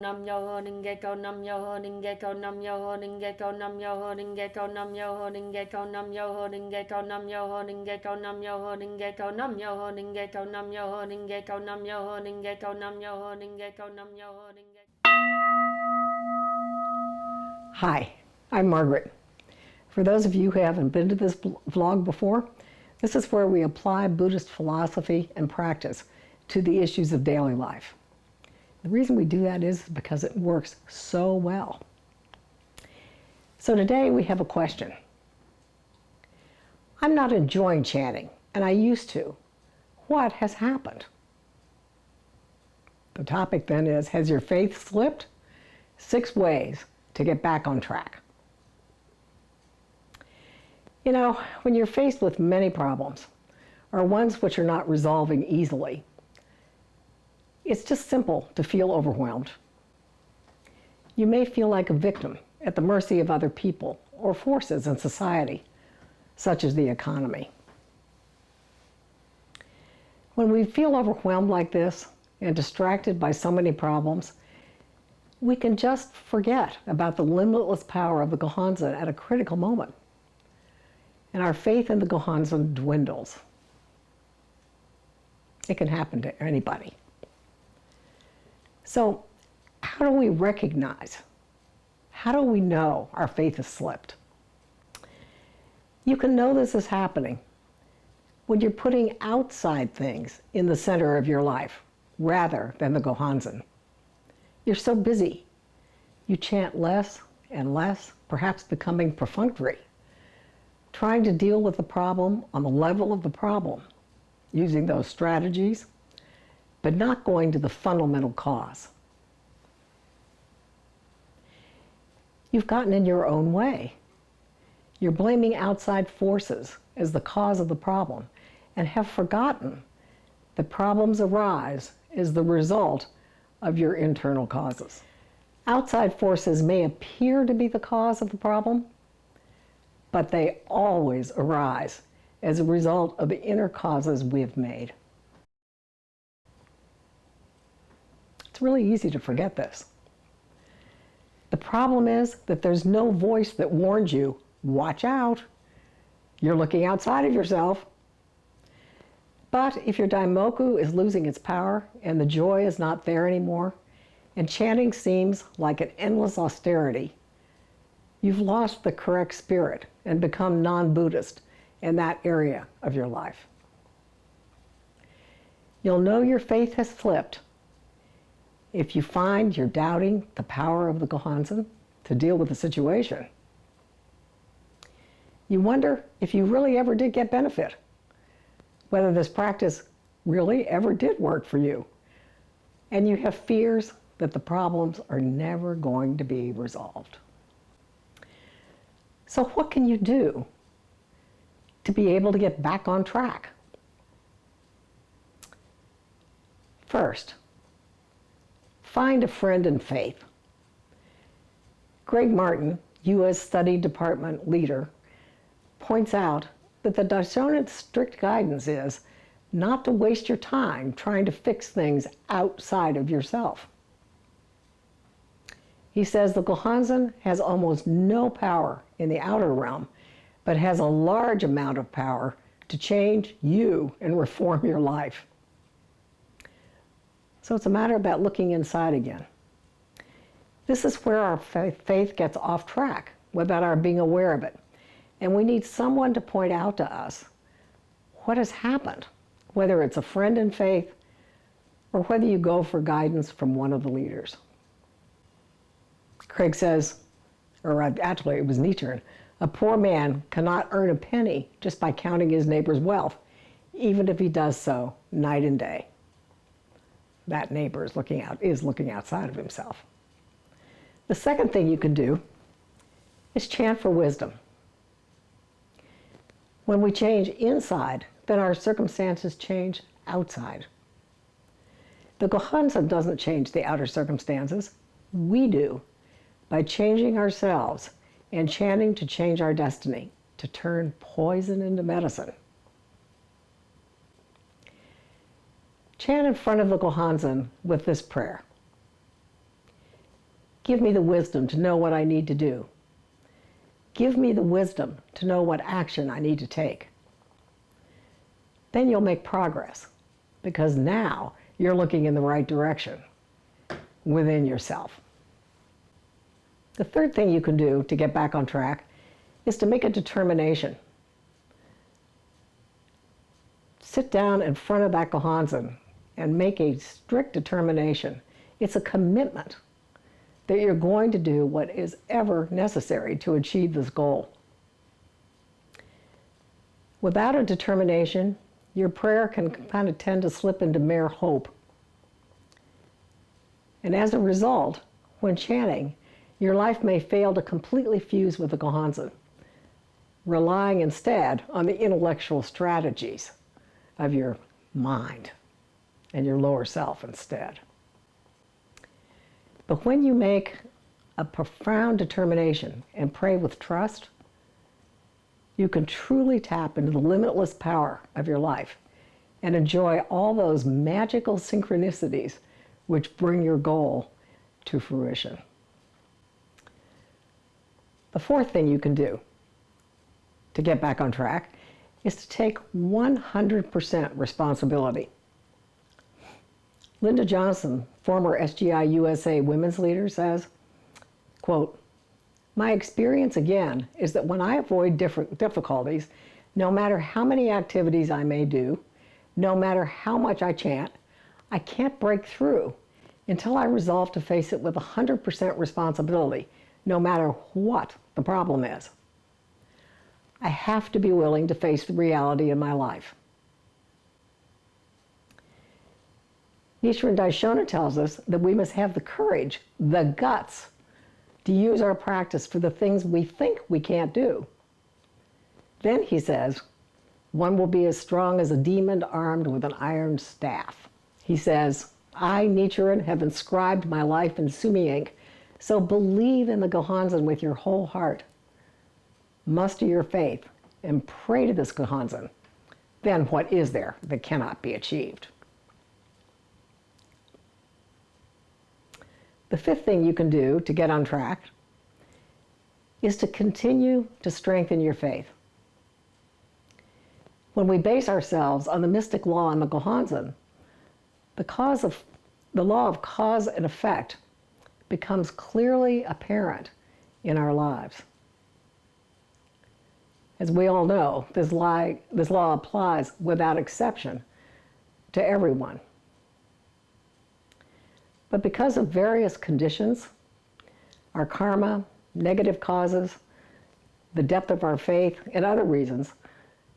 Nam yo ho ning ge ko nam yo ho ning ge ko nam yo ho ning ge ko nam yo ho ning ge ko nam yo ho ning ge ko nam yo ho ning ge ko nam yo ho ning ge ko nam yo ho ning ge ko nam yo ho ning ge ko nam yo ho ning ge ko nam yo ho ning ge ko nam yo ho ning ge ko nam yo ho ning ge. Hi, I'm Margaret. For those of you who haven't been to this vlog before, this is where we apply Buddhist philosophy and practice to the issues of daily life. The reason we do that is because it works so well. So today we have a question. I'm not enjoying chanting, and I used to. What has happened? The topic then is, has your faith slipped? 6 ways to get back on track. You know, when you're faced with many problems, or ones which are not resolving easily, it's just simple to feel overwhelmed. You may feel like a victim at the mercy of other people or forces in society, such as the economy. When we feel overwhelmed like this and distracted by so many problems, we can just forget about the limitless power of the Gohonzon at a critical moment. And our faith in the Gohonzon dwindles. It can happen to anybody. So, how do we recognize? How do we know our faith has slipped? You can know this is happening when you're putting outside things in the center of your life rather than the Gohonzon. You're so busy. You chant less and less, perhaps becoming perfunctory, trying to deal with the problem on the level of the problem, using those strategies, but not going to the fundamental cause. You've gotten in your own way. You're blaming outside forces as the cause of the problem and have forgotten that problems arise as the result of your internal causes. Outside forces may appear to be the cause of the problem, but they always arise as a result of the inner causes we have made. It's really easy to forget this. The problem is that there's no voice that warns you, watch out, you're looking outside of yourself. But if your Daimoku is losing its power and the joy is not there anymore, and chanting seems like an endless austerity, you've lost the correct spirit and become non-Buddhist in that area of your life. You'll know your faith has slipped if you find you're doubting the power of the Gohonzon to deal with the situation. You wonder if you really ever did get benefit, whether this practice really ever did work for you, and you have fears that the problems are never going to be resolved. So what can you do to be able to get back on track? First, find a friend in faith. Greg Martin, U.S. Study Department leader, points out that the Daishonen's strict guidance is not to waste your time trying to fix things outside of yourself. He says the Gohonzon has almost no power in the outer realm, but has a large amount of power to change you and reform your life. So it's a matter about looking inside again. This is where our faith gets off track without our being aware of it. And we need someone to point out to us what has happened, whether it's a friend in faith or whether you go for guidance from one of the leaders. Craig says, or actually it was Nichiren, a poor man cannot earn a penny just by counting his neighbor's wealth, even if he does so night and day. That neighbor is looking outside of himself. The second thing you can do is chant for wisdom. When we change inside, then our circumstances change outside. The Gohonzon doesn't change the outer circumstances. We do, by changing ourselves and chanting to change our destiny, to turn poison into medicine. Chant in front of the Gohonzon with this prayer. Give me the wisdom to know what I need to do. Give me the wisdom to know what action I need to take. Then you'll make progress, because now you're looking in the right direction within yourself. The third thing you can do to get back on track is to make a determination. Sit down in front of that Gohonzon and make a strict determination. It's a commitment that you're going to do what is ever necessary to achieve this goal. Without a determination, your prayer can kind of tend to slip into mere hope. And as a result, when chanting, your life may fail to completely fuse with the Gohonzon, relying instead on the intellectual strategies of your mind and your lower self instead. But when you make a profound determination and pray with trust, you can truly tap into the limitless power of your life and enjoy all those magical synchronicities which bring your goal to fruition. The fourth thing you can do to get back on track is to take 100% responsibility. Linda Johnson, former SGI USA women's leader, says, quote, "My experience again is that when I avoid difficulties, no matter how many activities I may do, no matter how much I chant, I can't break through until I resolve to face it with 100% responsibility, no matter what the problem is. I have to be willing to face the reality in my life." Nichiren Daishonin tells us that we must have the courage, the guts, to use our practice for the things we think we can't do. Then, he says, one will be as strong as a demon armed with an iron staff. He says, "I, Nichiren, have inscribed my life in Sumi ink, so believe in the Gohonzon with your whole heart. Muster your faith and pray to this Gohonzon. Then what is there that cannot be achieved?" The fifth thing you can do to get on track is to continue to strengthen your faith. When we base ourselves on the mystic law and the Gohonzon, the law of cause and effect becomes clearly apparent in our lives. As we all know, this law applies without exception to everyone. But because of various conditions, our karma, negative causes, the depth of our faith, and other reasons,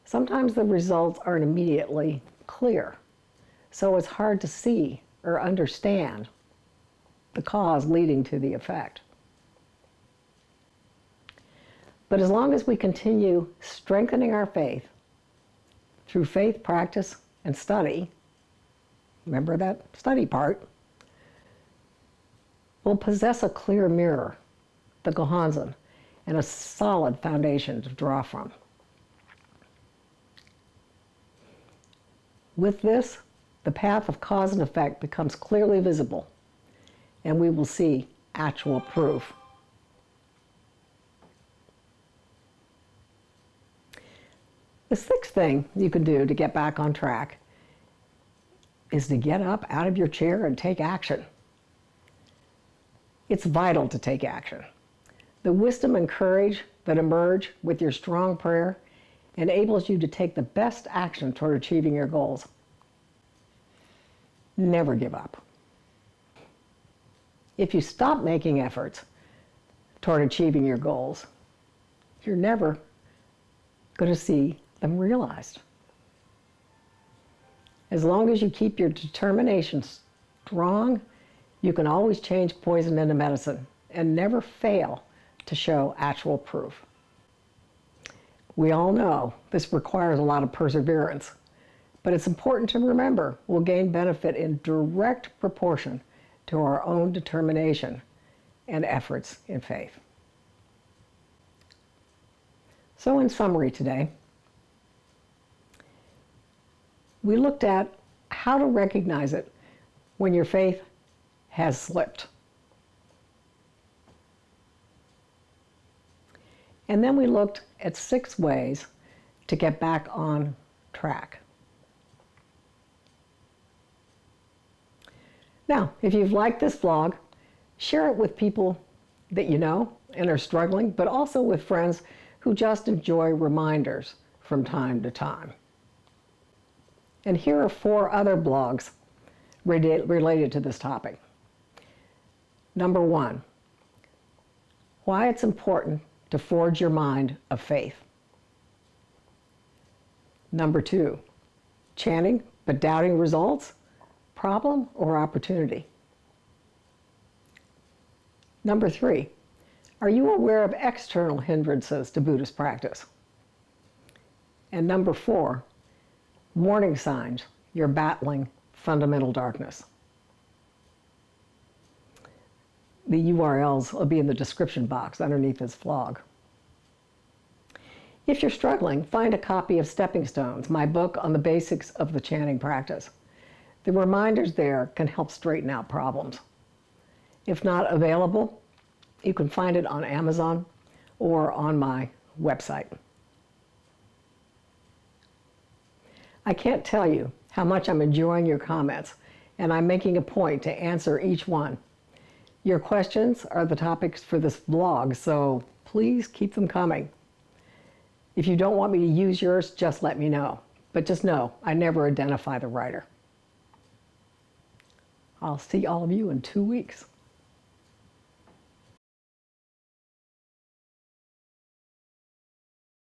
sometimes the results aren't immediately clear. So it's hard to see or understand the cause leading to the effect. But as long as we continue strengthening our faith through faith, practice, and study, remember that study part, we'll possess a clear mirror, the Gohonzon, and a solid foundation to draw from. With this, the path of cause and effect becomes clearly visible, and we will see actual proof. The sixth thing you can do to get back on track is to get up out of your chair and take action. It's vital to take action. The wisdom and courage that emerge with your strong prayer enables you to take the best action toward achieving your goals. Never give up. If you stop making efforts toward achieving your goals, you're never going to see them realized. As long as you keep your determination strong, you can always change poison into medicine and never fail to show actual proof. We all know this requires a lot of perseverance, but it's important to remember we'll gain benefit in direct proportion to our own determination and efforts in faith. So in summary today, we looked at how to recognize it when your faith has slipped. And then we looked at 6 ways to get back on track. Now, if you've liked this vlog, share it with people that you know and are struggling, but also with friends who just enjoy reminders from time to time. And here are 4 other blogs related to this topic. Number 1, why it's important to forge your mind of faith. Number 2, chanting but doubting results, problem or opportunity. Number 3, are you aware of external hindrances to Buddhist practice? And number 4, warning signs you're battling fundamental darkness. The URLs will be in the description box underneath this vlog. If you're struggling, find a copy of Stepping Stones, my book on the basics of the chanting practice. The reminders there can help straighten out problems. If not available, you can find it on Amazon or on my website. I can't tell you how much I'm enjoying your comments, and I'm making a point to answer each one. Your questions are the topics for this vlog, so please keep them coming. If you don't want me to use yours, just let me know. But just know, I never identify the writer. I'll see all of you in 2 weeks.